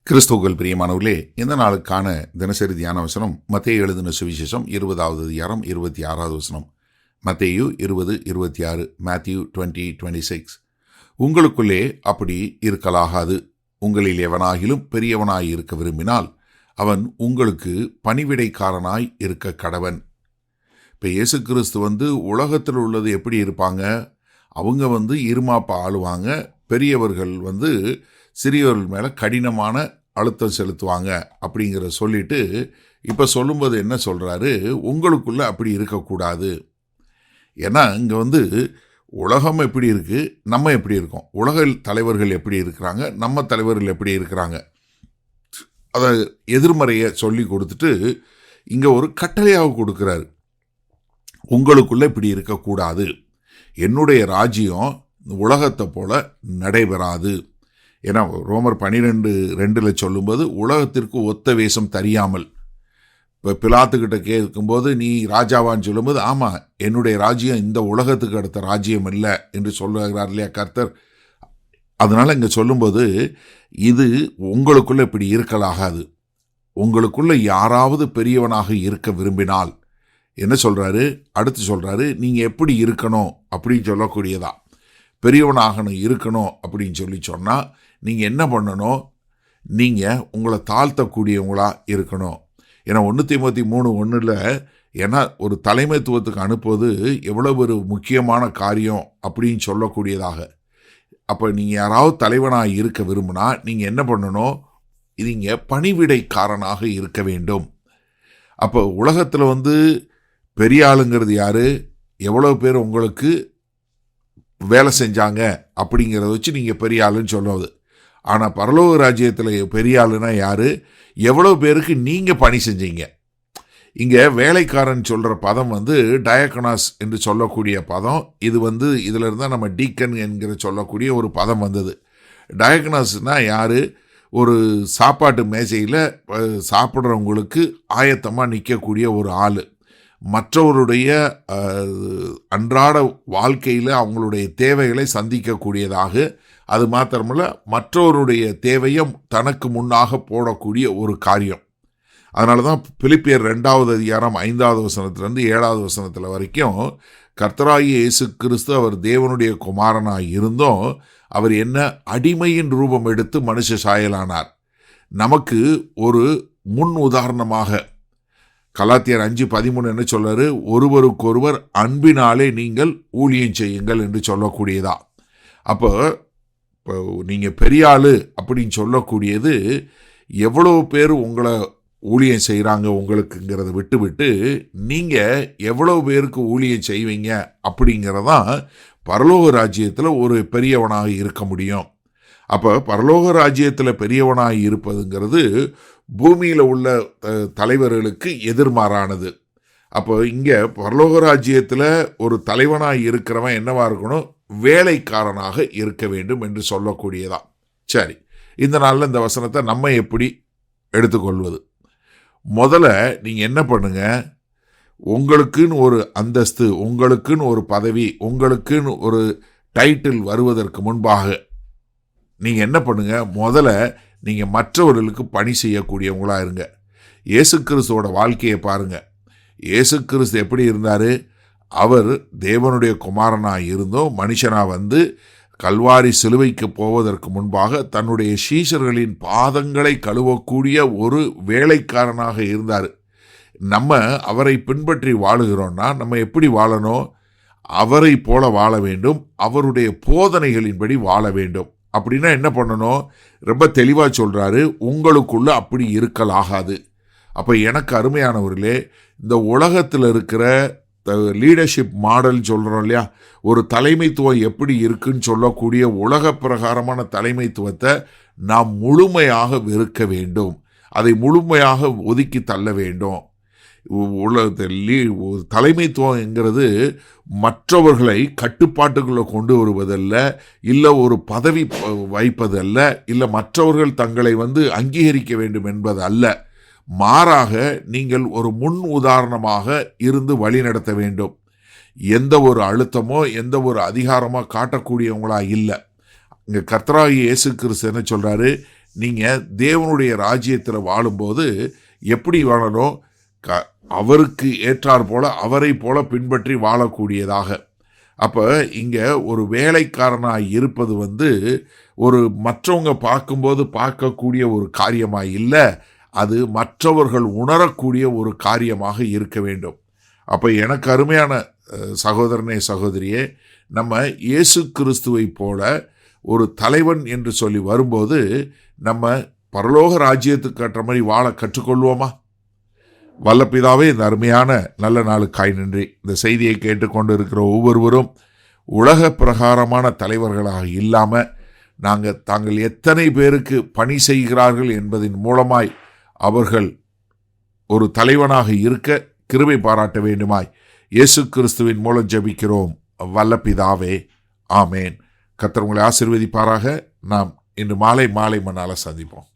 கிறிஸ்துவுக்குள் பிரியமானவர்களே, இந்த நாளுக்கான தினசரி தியான வசனம் மத்தேயு எழுதின சுவிசேஷம் 20வது அதிகாரம் 26வது வசனம். மத்தேயு 20:26, மேத்யூ 20:26. உங்களுக்குள்ளே அப்படி இருக்கலாகாது. உங்களில் எவனாகிலும் பெரியவனாய் இருக்க விரும்பினால் அவன் உங்களுக்கு பணிவிடைக்காரனாய் இருக்க கடவன். இப்போ இயேசு கிறிஸ்து உலகத்தில் உள்ளது எப்படி இருப்பாங்க? அவங்க இருமாப்பா ஆளுவாங்க. பெரியவர்கள் சிறியவர்கள் மேலே கடினமான அழுத்தம் செலுத்துவாங்க அப்படிங்கிற சொல்லிட்டு இப்போ சொல்லும்போது என்ன சொல்கிறாரு? உங்களுக்குள்ளே அப்படி இருக்கக்கூடாது. ஏன்னா இங்கே உலகம் எப்படி இருக்குது, நம்ம எப்படி இருக்கோம், உலக தலைவர்கள் எப்படி இருக்கிறாங்க, நம்ம தலைவர்கள் எப்படி இருக்கிறாங்க, அதை எதிர்மறையை சொல்லி கொடுத்துட்டு இங்கே ஒரு கட்டளையாக கொடுக்குறாரு. உங்களுக்குள்ளே இப்படி இருக்கக்கூடாது. என்னுடைய ராஜ்யம் உலகத்தை போல நடைபெறாது. ஏன்னா ரோமர் 12:2 சொல்லும்போது உலகத்திற்கு ஒத்த வேஷம் தெரியாமல், இப்போ பிலாத்துக்கிட்ட கேட்கும்போது நீ ராஜாவான்னு சொல்லும்போது ஆமாம், என்னுடைய ராஜ்யம் இந்த உலகத்துக்கு அடுத்த ராஜ்யம் இல்லை என்று சொல்லுகிறார் இல்லையா கர்த்தர். அதனால் இங்கே சொல்லும்போது இது உங்களுக்குள்ளே இப்படி இருக்கலாகாது. உங்களுக்குள்ளே யாராவது பெரியவனாக இருக்க விரும்பினால் என்ன சொல்கிறாரு? அடுத்து சொல்கிறாரு, நீங்கள் எப்படி இருக்கணும் அப்படின்னு சொல்லக்கூடியதா. பெரியவனாகணும் இருக்கணும் அப்படின்னு சொன்னால் நீங்கள் என்ன பண்ணணும்? நீங்கள் உங்களை தாழ்த்தக்கூடியவங்களா இருக்கணும். ஏன்னா 1 தீமோத்தேயு 3:1 ஏன்னா ஒரு தலைமைத்துவத்துக்கு அனுப்புவது எவ்வளவு ஒரு முக்கியமான காரியம் அப்படின்னு சொல்லக்கூடியதாக. அப்போ நீங்கள் யாராவது தலைவனாக இருக்க விரும்பினா நீங்கள் என்ன பண்ணணும்? நீங்கள் பணிவிடைக்காரனாக இருக்க வேண்டும். அப்போ உலகத்தில் பெரிய ஆளுங்கிறது யார்? எவ்வளோ பேர் உங்களுக்கு வேலை செஞ்சாங்க அப்படிங்கிறத வச்சு நீங்கள் பெரிய ஆளுன்னு சொல்லுவது. ஆனால் பரலோக ராஜ்யத்தில் பெரிய ஆளுனா யார்? எவ்வளோ பேருக்கு நீங்கள் பணி செஞ்சீங்க. இங்கே வேலைக்காரன் சொல்கிற பதம் டயக்கனாஸ் என்று சொல்லக்கூடிய பதம். இது இதில் இருந்தால் நம்ம டீக்கன் என்கிற சொல்லக்கூடிய ஒரு பதம் வந்தது. டயக்கனாஸ்னால் யார்? ஒரு சாப்பாட்டு மேசையில் சாப்பிட்றவங்களுக்கு ஆயத்தமாக நிற்கக்கூடிய ஒரு ஆள். மற்றவருடைய அன்றாட வாழ்க்கையில் அவங்களுடைய தேவைகளை சந்திக்கக்கூடியதாக, அது மாத்திரமல்ல மற்றவருடைய தேவையும் தனக்கு முன்னாக போடக்கூடிய ஒரு காரியம். அதனால தான் பிலிப்பியர் 2வது அதிகாரம் 5வது வசனத்திலிருந்து 7வது வசனத்தில் வரைக்கும் கர்த்தராகிய இயேசு கிறிஸ்து அவர் தேவனுடைய குமாரனாய் இருந்தும் அவர் என்ன அடிமையின் ரூபம் எடுத்து மனுஷ சாயலானார். நமக்கு ஒரு முன் உதாரணமாக கலாத்தியர் 5:13 என்ன சொல்றாரு? ஒருவருக்கொருவர் அன்பினாலே நீங்கள் ஊழியம் செய்யுங்கள் என்று சொல்லக்கூடியதா. அப்போ நீங்கள் பெரிய ஆளு அப்படின்னு சொல்லக்கூடியது எவ்வளோ பேர் உங்களை ஊழியம் செய்கிறாங்க உங்களுக்குங்கிறத விட்டு நீங்கள் எவ்வளோ பேருக்கு ஊழியம் செய்வீங்க அப்படிங்கிறதான் பரலோக ராஜ்யத்தில் ஒரு பெரியவனாக இருக்க முடியும். அப்போ பரலோக ராஜ்யத்தில் பெரியவனாக இருப்பதுங்கிறது பூமியில் உள்ள தலைவர்களுக்கு எதிர்மாறானது. அப்போ இங்கே பரலோக ராஜ்யத்தில் ஒரு தலைவனாக இருக்கிறவன் என்னவா இருக்கணும்? வேலைக்காரனாக இருக்க வேண்டும் என்று சொல்லக்கூடியதா. சரி, இந்த நாளில் இந்த வசனத்தை நம்ம எப்படி எடுத்துக்கொள்வது? முதல்ல நீங்கள் என்ன பண்ணுங்க, உங்களுக்குன்னு ஒரு அந்தஸ்து, உங்களுக்குன்னு ஒரு பதவி, உங்களுக்குன்னு ஒரு டைட்டில் வருவதற்கு முன்பாக நீங்கள் என்ன பண்ணுங்க? முதல்ல நீங்கள் மற்றவர்களுக்கு பணி செய்யக்கூடியவங்களா இருங்க. இயேசு கிறிஸ்துவோட வாழ்க்கையை பாருங்க. இயேசு கிறிஸ்து எப்படி இருந்தார்? அவர் தேவனுடைய குமாரனாக இருந்தும் மனுஷனாக கல்வாரி சிலுவைக்கு போவதற்கு முன்பாக தன்னுடைய சீஷர்களின் பாதங்களை கழுவக்கூடிய ஒரு வேலைக்காரனாக இருந்தார். நம்ம அவரை பின்பற்றி வாழுகிறோன்னா நம்ம எப்படி வாழணும்? அவரை போல வாழ வேண்டும். அவருடைய போதனைகளின்படி வாழ வேண்டும். அப்படின்னா என்ன பண்ணணும்? ரொம்ப தெளிவாக சொல்கிறாரு, உங்களுக்குள்ள அப்படி இருக்கலாகாது. அப்போ எனக்கு அருமையானவர்களே, இந்த உலகத்தில் இருக்கிற லீடர்ஷிப் மாடல் சொல்கிறோம் இல்லையா, ஒரு தலைமைத்துவம் எப்படி இருக்குன்னு சொல்லக்கூடிய உலக பிரகாரமான தலைமைத்துவத்தை நாம் முழுமையாக வெறுக்க வேண்டும். அதை முழுமையாக ஒதுக்கி தள்ள வேண்டும். தலைமைத்துவம் என்கிறது மற்றவர்களை கட்டுப்பாட்டுக்குள்ளே கொண்டு வருவதல்ல, இல்லை ஒரு பதவி வைப்பதல்ல, இல்லை மற்றவர்கள் தங்களை அங்கீகரிக்க வேண்டும் என்பது அல்ல. மாறாக நீங்கள் ஒரு முன் உதாரணமாக இருந்து வழி நடத்த வேண்டும். எந்த ஒரு அழுத்தமோ எந்த ஒரு அதிகாரமோ காட்டக்கூடியவங்களா இல்லை. இங்கே கர்த்தராகிய இயேசு கிறிஸ்து என்ன சொல்கிறாரு? நீங்கள் தேவனுடைய ராஜ்யத்தில் வாழும்போது எப்படி வாழணும்? அவருக்கு ஏற்றார் போல, அவரை போல பின்பற்றி வாழக்கூடியதாக. அப்போ இங்கே ஒரு வேலைக்காரனாக இருப்பது ஒரு மற்றவங்க பார்க்கும்போது பார்க்கக்கூடிய ஒரு காரியமாக இல்லை, அது மற்றவர்கள் உணரக்கூடிய ஒரு காரியமாக இருக்க வேண்டும். அப்போ எனக்கு அருமையான சகோதரனே சகோதரியே, நம்ம இயேசு கிறிஸ்துவை போல ஒரு தலைவன் என்று சொல்லி வரும்போது நம்ம பரலோக ராஜ்யத்துக்கு கட்டுற மாதிரி வாழ கற்றுக்கொள்வோமா? வல்ல பிதாவே, இந்த அருமையான நல்ல நாளுக்காய் நன்றி. இந்த செய்தியை கேட்டுக்கொண்டு இருக்கிற ஒவ்வொருவரும் உலக பிரகாரமான தலைவர்களாக இல்லாமல் தாங்கள் எத்தனை பேருக்கு பணி செய்கிறார்கள் என்பதின் மூலமாய் அவர்கள் ஒரு தலைவனாக இருக்க கிருபை பாராட்ட வேண்டுமாய் இயேசு கிறிஸ்துவின் மூலம் ஜெபிக்கிறோம் வல்ல பிதாவே, ஆமேன். கர்த்தர் உங்களை ஆசீர்வதிப்பாராக. நாம் இன்று மாலை மண்ணால சந்திப்போம்.